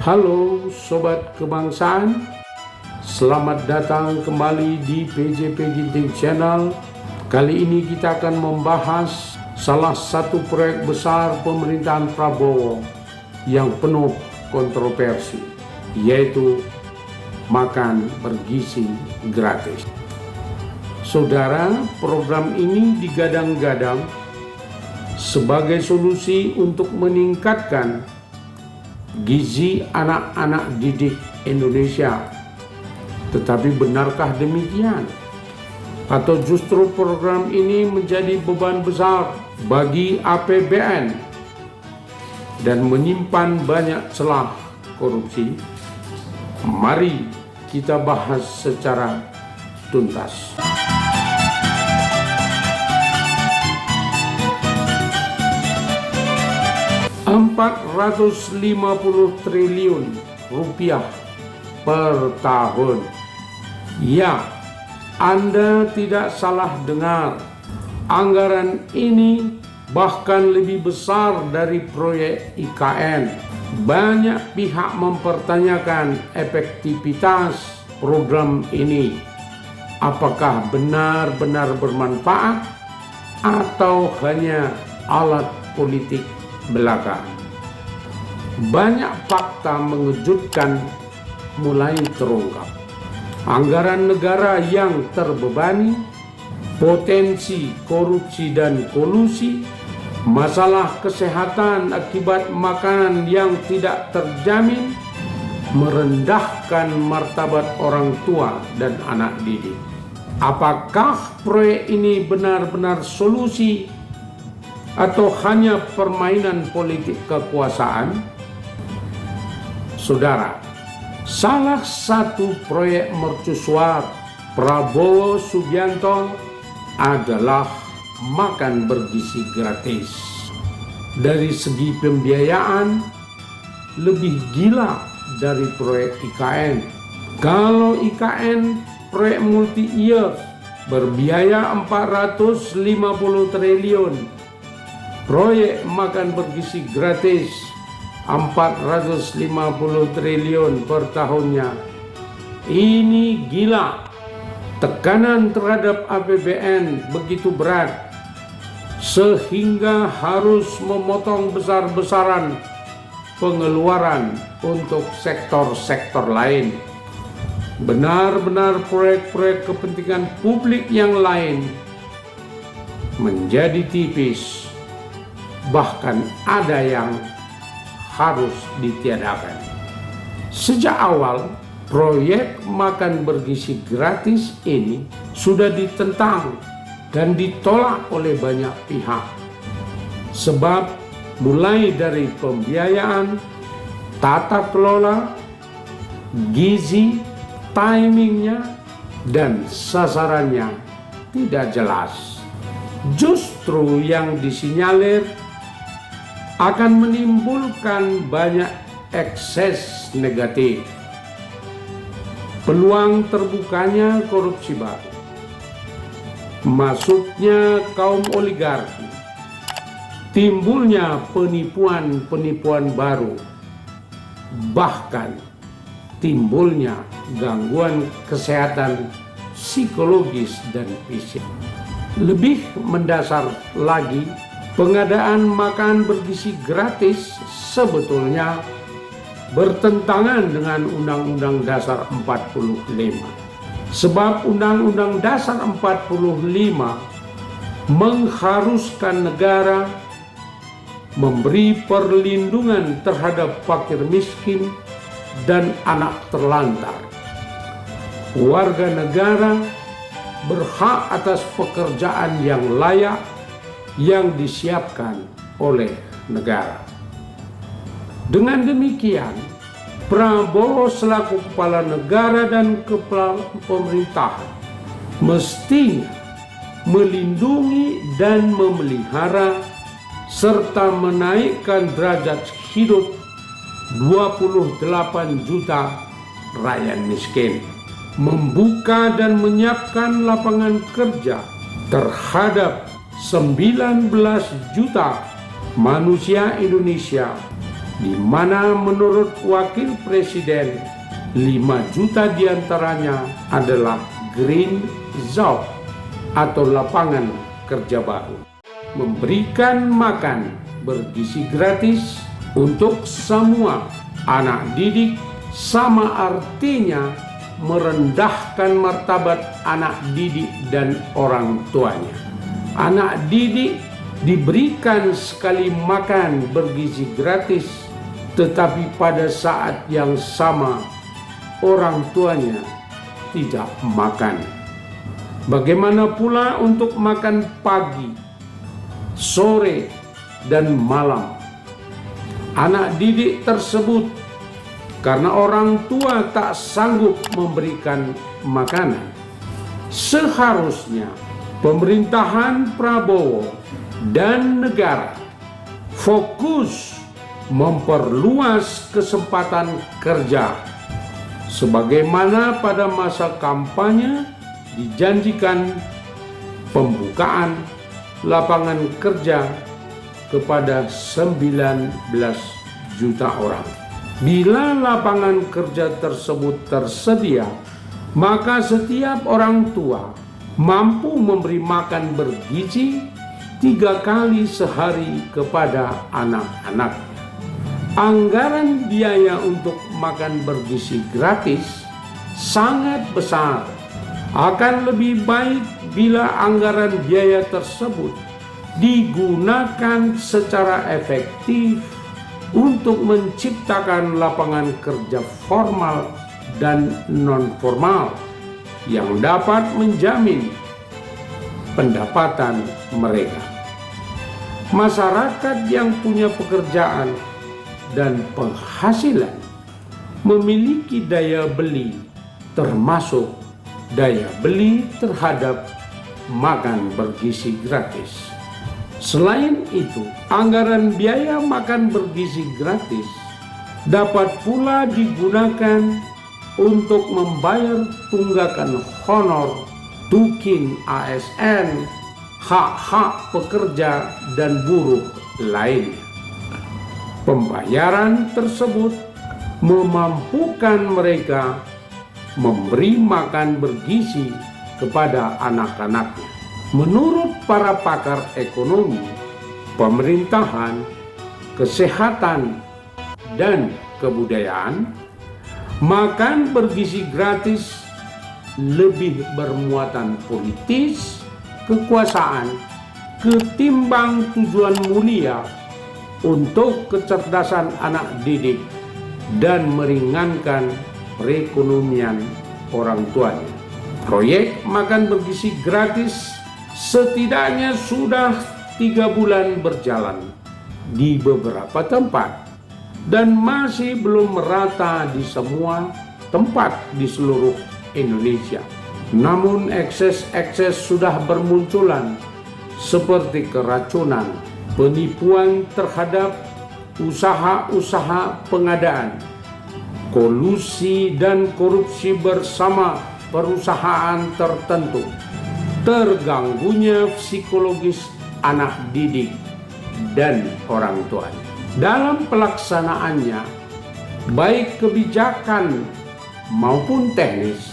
Halo Sobat Kebangsaan, selamat datang kembali di PJP Ginting Channel. Kali ini kita akan membahas salah satu proyek besar pemerintahan Prabowo yang penuh kontroversi, yaitu makan bergizi gratis. Saudara, program ini digadang-gadang sebagai solusi untuk meningkatkan gizi anak-anak didik Indonesia. Tetapi benarkah demikian? Atau justru program ini menjadi beban besar bagi APBN dan menyimpan banyak celah korupsi? Mari kita bahas secara tuntas. 450 triliun rupiah per tahun. Ya, Anda tidak salah dengar. Anggaran ini bahkan lebih besar dari proyek IKN. Banyak pihak mempertanyakan efektivitas program ini. Apakah benar-benar bermanfaat atau hanya alat politik belaka? Banyak fakta mengejutkan mulai terungkap. Anggaran negara yang terbebani, potensi korupsi dan kolusi, masalah kesehatan akibat makanan yang tidak terjamin, merendahkan martabat orang tua dan anak didik. Apakah proyek ini benar-benar solusi atau hanya permainan politik kekuasaan? Saudara, salah satu proyek mercusuar Prabowo Subianto adalah makan bergizi gratis. Dari segi pembiayaan, lebih gila dari proyek IKN. Kalau IKN proyek multi-year berbiaya 450 triliun, proyek makan bergizi gratis 450 triliun per tahunnya. Ini gila. Tekanan terhadap APBN begitu berat sehingga harus memotong besar-besaran pengeluaran untuk sektor-sektor lain. Benar-benar proyek-proyek kepentingan publik yang lain menjadi tipis. Bahkan ada yang harus ditiadakan. Sejak awal, proyek makan bergizi gratis ini sudah ditentang dan ditolak oleh banyak pihak. Sebab mulai dari pembiayaan, tata kelola, gizi, timingnya, dan sasarannya tidak jelas. Justru yang disinyalir akan menimbulkan banyak ekses negatif. Peluang terbukanya korupsi baru, masuknya kaum oligarki, timbulnya penipuan-penipuan baru, bahkan timbulnya gangguan kesehatan psikologis dan fisik. Lebih mendasar lagi, pengadaan makan bergizi gratis sebetulnya bertentangan dengan Undang-Undang Dasar 45. Sebab Undang-Undang Dasar 45 mengharuskan negara memberi perlindungan terhadap fakir miskin dan anak terlantar. Warga negara berhak atas pekerjaan yang layak yang disiapkan oleh negara. Dengan demikian, Prabowo selaku kepala negara dan kepala pemerintahan mestinya melindungi dan memelihara serta menaikkan derajat hidup 28 juta rakyat miskin, membuka dan menyiapkan lapangan kerja terhadap 19 juta manusia Indonesia di mana menurut Wakil Presiden 5 juta diantaranya adalah green job atau lapangan kerja baru. Memberikan makan bergizi gratis untuk semua anak didik sama artinya merendahkan martabat anak didik dan orang tuanya. Anak didik diberikan sekali makan bergizi gratis, tetapi pada saat yang sama orang tuanya tidak makan. Bagaimana pula untuk makan pagi, sore, dan malam? Anak didik tersebut karena orang tua tak sanggup memberikan makanan. Seharusnya pemerintahan Prabowo dan negara fokus memperluas kesempatan kerja sebagaimana pada masa kampanye dijanjikan pembukaan lapangan kerja kepada 19 juta orang. Bila lapangan kerja tersebut tersedia, maka setiap orang tua mampu memberi makan bergizi 3 kali sehari kepada anak-anaknya. Anggaran biaya untuk makan bergizi gratis sangat besar. Akan lebih baik bila anggaran biaya tersebut digunakan secara efektif untuk menciptakan lapangan kerja formal dan non-formal yang dapat menjamin pendapatan mereka. Masyarakat yang punya pekerjaan dan penghasilan memiliki daya beli, termasuk daya beli terhadap makan bergizi gratis. Selain itu, anggaran biaya makan bergizi gratis dapat pula digunakan untuk membayar tunggakan honor, tukin ASN, hak-hak pekerja dan buruh lainnya. Pembayaran tersebut memampukan mereka memberi makan bergizi kepada anak-anaknya. Menurut para pakar ekonomi, pemerintahan, kesehatan, dan kebudayaan, makan bergizi gratis lebih bermuatan politis, kekuasaan, ketimbang tujuan mulia untuk kecerdasan anak didik dan meringankan perekonomian orang tuanya. Proyek makan bergizi gratis setidaknya sudah 3 bulan berjalan di beberapa tempat dan masih belum merata di semua tempat di seluruh Indonesia. Namun ekses-ekses sudah bermunculan seperti keracunan, penipuan terhadap usaha-usaha pengadaan, kolusi dan korupsi bersama perusahaan tertentu, terganggunya psikologis anak didik dan orang tuanya. Dalam pelaksanaannya, baik kebijakan maupun teknis,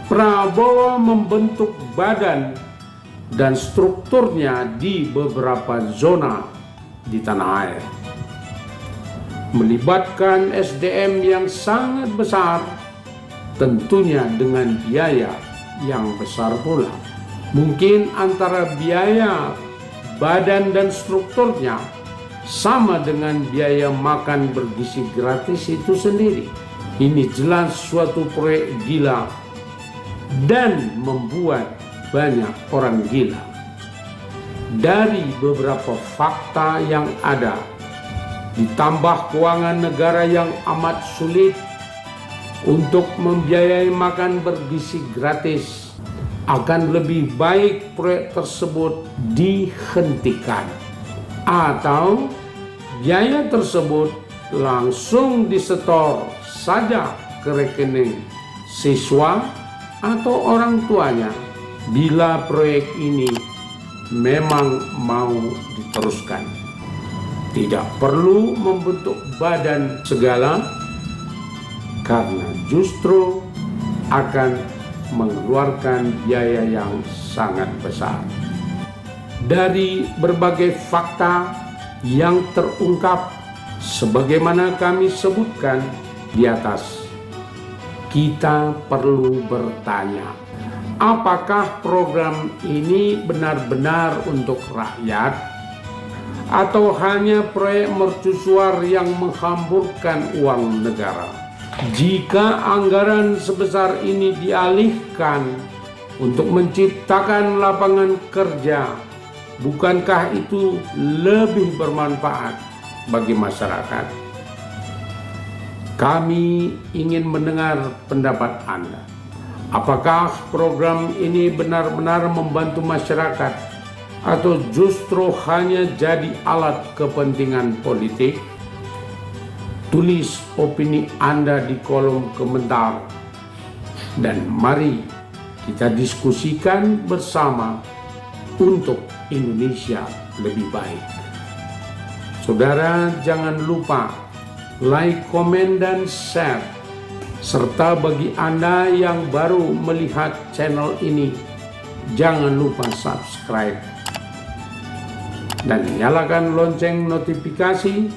Prabowo membentuk badan dan strukturnya di beberapa zona di tanah air, melibatkan SDM yang sangat besar, tentunya dengan biaya yang besar pula. Mungkin antara biaya badan dan strukturnya sama dengan biaya makan bergizi gratis itu sendiri. Ini jelas suatu proyek gila dan membuat banyak orang gila. Dari beberapa fakta yang ada, ditambah keuangan negara yang amat sulit untuk membiayai makan bergizi gratis, akan lebih baik proyek tersebut dihentikan atau biaya tersebut langsung disetor saja ke rekening siswa atau orang tuanya bila proyek ini memang mau diteruskan. Tidak perlu membentuk badan segala, karena justru akan mengeluarkan biaya yang sangat besar. Dari berbagai fakta yang terungkap, sebagaimana kami sebutkan di atas, kita perlu bertanya, apakah program ini benar-benar untuk rakyat, atau hanya proyek mercusuar yang menghamburkan uang negara? Jika anggaran sebesar ini dialihkan untuk menciptakan lapangan kerja, bukankah itu lebih bermanfaat bagi masyarakat? Kami ingin mendengar pendapat Anda. Apakah program ini benar-benar membantu masyarakat, atau justru hanya jadi alat kepentingan politik? Tulis opini Anda di kolom komentar, dan mari kita diskusikan bersama untuk Indonesia lebih baik. Saudara, jangan lupa like, komen, dan share. Serta bagi Anda yang baru melihat channel ini, jangan lupa subscribe dan nyalakan lonceng notifikasi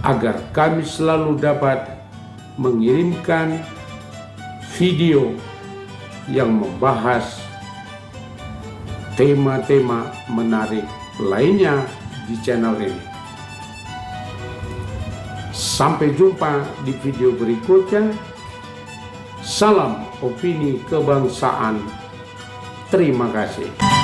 agar kami selalu dapat mengirimkan video yang membahas tema-tema menarik lainnya di channel ini. Sampai jumpa di video berikutnya. Salam opini kebangsaan. Terima kasih.